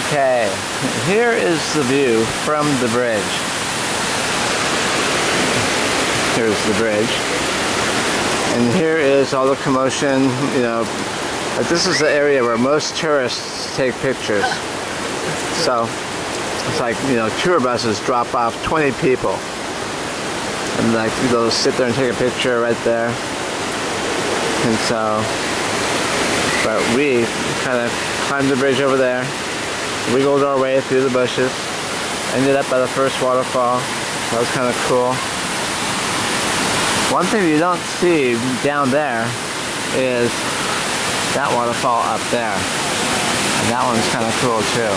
Okay, here is the view from the bridge. Here's the bridge. And here is all the commotion, you know. But this is the area where most tourists take pictures. So, it's like, you know, tour buses drop off 20 people. And like, they'll sit there and take a picture right there. And so, but we kind of climbed the bridge over there, wiggled our way through the bushes, ended up by the first waterfall. That was kind of cool. One thing you don't see down there is that waterfall up there. And that one's kind of cool too.